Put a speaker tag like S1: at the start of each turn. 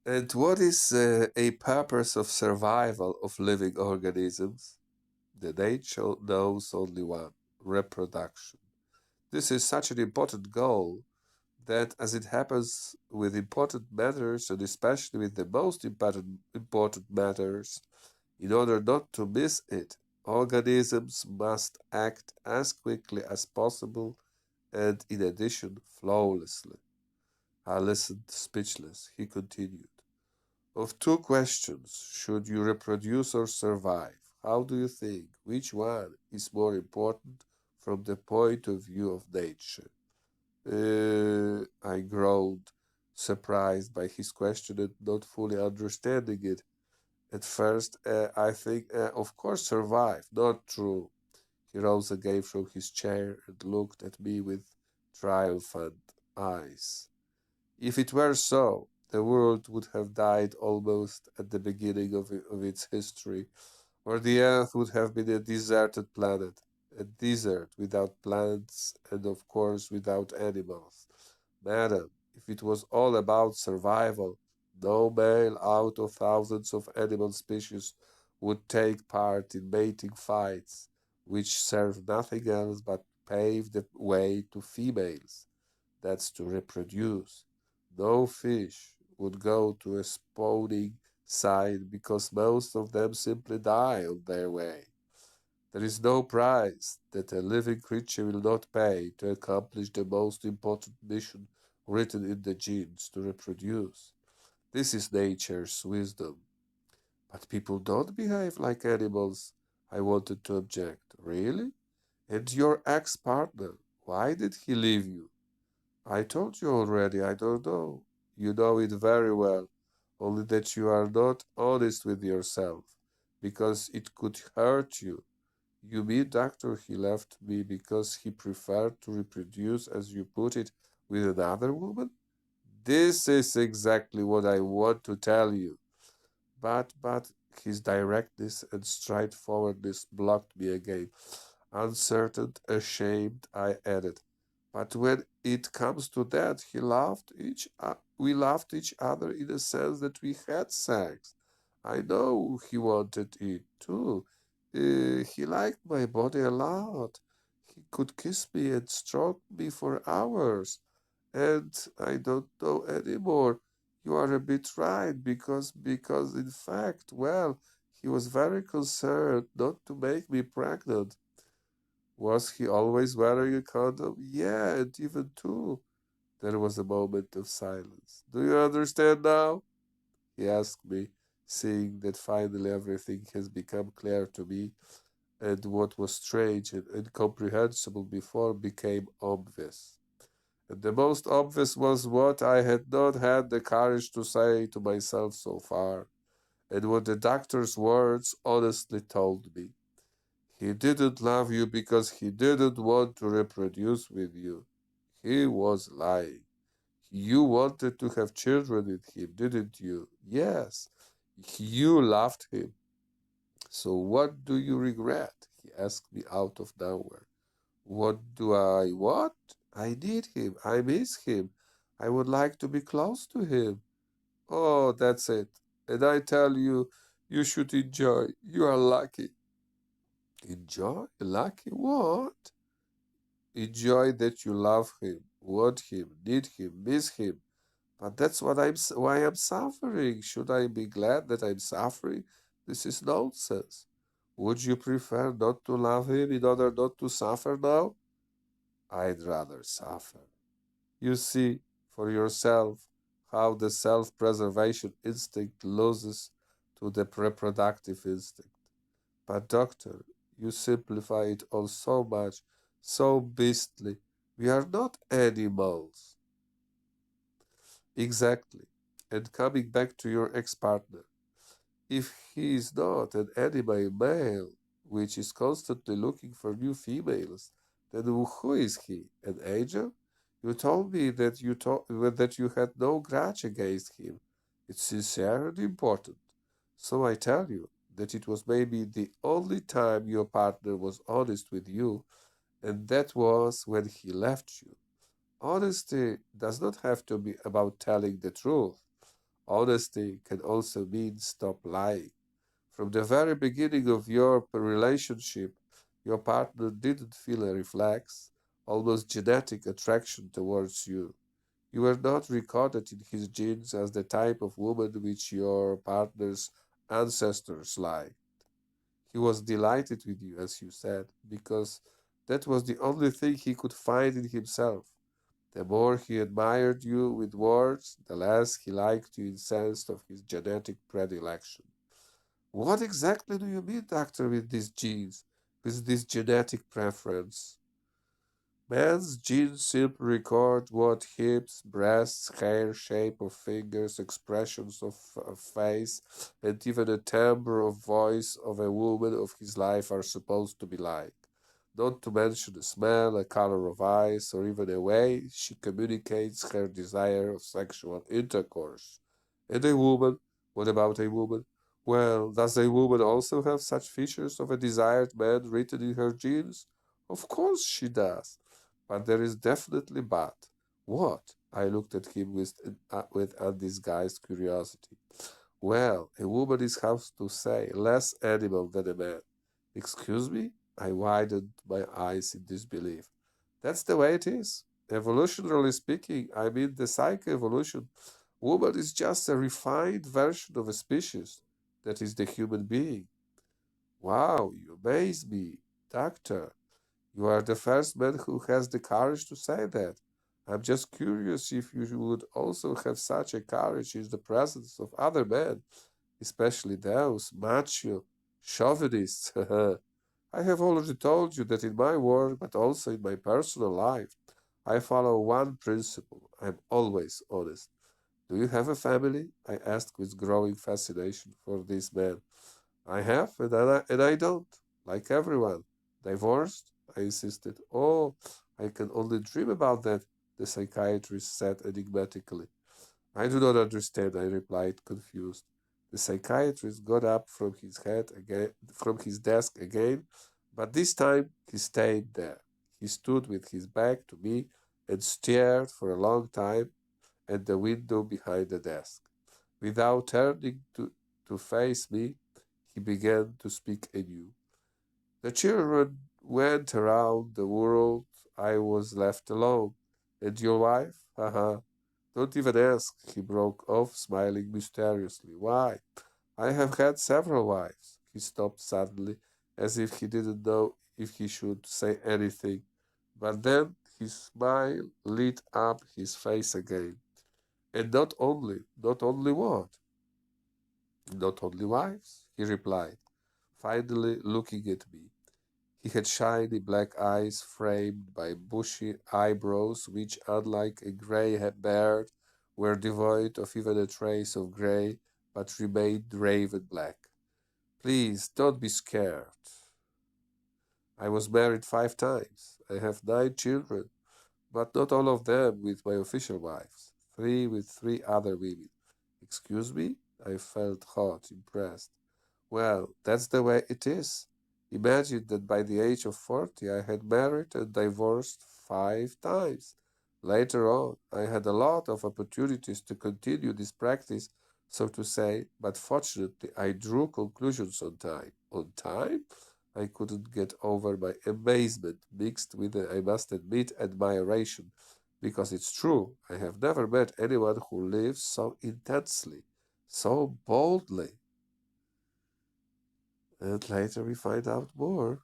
S1: And what is a purpose of survival of living organisms? The nature knows only one: reproduction. This is such an important goal that, as it happens with important matters, and especially with the most important matters, in order not to miss it, organisms must act as quickly as possible and, in addition, flawlessly. I listened speechless. He continued. Of two questions, should you reproduce or survive? How do you think? Which one is more important from the point of view of nature? I groaned, surprised by his question and not fully understanding it. At first, I think, of course, survive. Not true. He rose again from his chair and looked at me with triumphant eyes. If it were so, the world would have died almost at the beginning of its history, or the earth would have been a deserted planet, a desert without plants and, of course, without animals. Madam, if it was all about survival, no male out of thousands of animal species would take part in mating fights, which serve nothing else but pave the way to females. That's to reproduce. No fish would go to a spawning site because most of them simply die on their way. There is no price that a living creature will not pay to accomplish the most important mission written in the genes: to reproduce. This is nature's wisdom. But people don't behave like animals, I wanted to object. Really? And your ex-partner, why did he leave you? I told you already, I don't know. You know it very well, only that you are not honest with yourself, because it could hurt you. You mean, doctor, he left me because he preferred to reproduce, as you put it, with another woman? This is exactly what I want to tell you. But his directness and straightforwardness blocked me again. Uncertain, ashamed, I added. But when it comes to that, we loved each other in the sense that we had sex. I know he wanted it too. He liked my body a lot. He could kiss me and stroke me for hours. And I don't know anymore. You are a bit right because in fact, well, he was very concerned not to make me pregnant. Was he always wearing a condom? Yeah, and even two. There was a moment of silence. Do you understand now? He asked me, seeing that finally everything has become clear to me, and what was strange and incomprehensible before became obvious. And the most obvious was what I had not had the courage to say to myself so far, and what the doctor's words honestly told me. He didn't love you because he didn't want to reproduce with you. He was lying. You wanted to have children with him, didn't you? Yes. You loved him. So what do you regret? He asked me out of nowhere. What do I what? I need him. I miss him. I would like to be close to him. Oh, that's it. And I tell you, you should enjoy. You are lucky. Enjoy? Lucky what? Enjoy that you love him, want him, need him, miss him. But that's why I'm suffering. Should I be glad that I'm suffering? This is nonsense. Would you prefer not to love him in order not to suffer now? I'd rather suffer. You see for yourself how the self-preservation instinct loses to the reproductive instinct. But, doctor, you simplify it all so much, so beastly. We are not animals. Exactly. And coming back to your ex-partner, if he is not an animal male, which is constantly looking for new females, then who is he? An angel? You told me that you had no grudge against him. It's sincere and important. So I tell you that it was maybe the only time your partner was honest with you, and that was when he left you. Honesty does not have to be about telling the truth. Honesty can also mean stop lying. From the very beginning of your relationship, your partner didn't feel a reflex, almost genetic attraction towards you. You were not recorded in his genes as the type of woman which your partner's ancestors liked. He was delighted with you, as you said, because that was the only thing he could find in himself. The more he admired you with words, the less he liked you in sense of his genetic predilection. What exactly do you mean, doctor, with these genes, with this genetic preference? Men's genes simply record what hips, breasts, hair, shape of fingers, expressions of face, and even a timbre of voice of a woman of his life are supposed to be like. Not to mention the smell, a color of eyes, or even a way she communicates her desire of sexual intercourse. And a woman? What about a woman? Well, does a woman also have such features of a desired man written in her genes? Of course she does. But there is definitely but. What? I looked at him with undisguised curiosity. Well, a woman is, how to say, less animal than a man. Excuse me? I widened my eyes in disbelief. That's the way it is. Evolutionarily speaking, I mean the psyche evolution. Woman is just a refined version of a species that is the human being. Wow, you amaze me, doctor. You are the first man who has the courage to say that. I'm just curious if you would also have such a courage in the presence of other men, especially those macho chauvinists. I have already told you that in my work, but also in my personal life, I follow one principle. I'm always honest. Do you have a family? I asked with growing fascination for this man. I have, and I don't, like everyone. Divorced? I insisted. Oh, I can only dream about that, the psychiatrist said enigmatically. I do not understand, I replied, confused. The psychiatrist got up from his desk again, but this time he stayed there. He stood with his back to me and stared for a long time at the window behind the desk. Without turning to face me, he began to speak anew. The children went around the world. I was left alone. And your wife? Haha. Don't even ask, he broke off, smiling mysteriously. Why? I have had several wives. He stopped suddenly, as if he didn't know if he should say anything. But then his smile lit up his face again. And not only what? Not only wives, he replied, finally looking at me. He had shiny black eyes framed by bushy eyebrows, which, unlike a gray beard, were devoid of even a trace of gray, but remained raven black. Please don't be scared. I was married 5 times. I have 9 children, but not all of them with my official wives. 3 with 3 other women. Excuse me? I felt hot, impressed. Well, that's the way it is. Imagine that by the age of 40, I had married and divorced 5 times. Later on, I had a lot of opportunities to continue this practice, so to say, but fortunately, I drew conclusions on time. On time? I couldn't get over my amazement, mixed with, I must admit, admiration, because it's true, I have never met anyone who lives so intensely, so boldly. And later we find out more.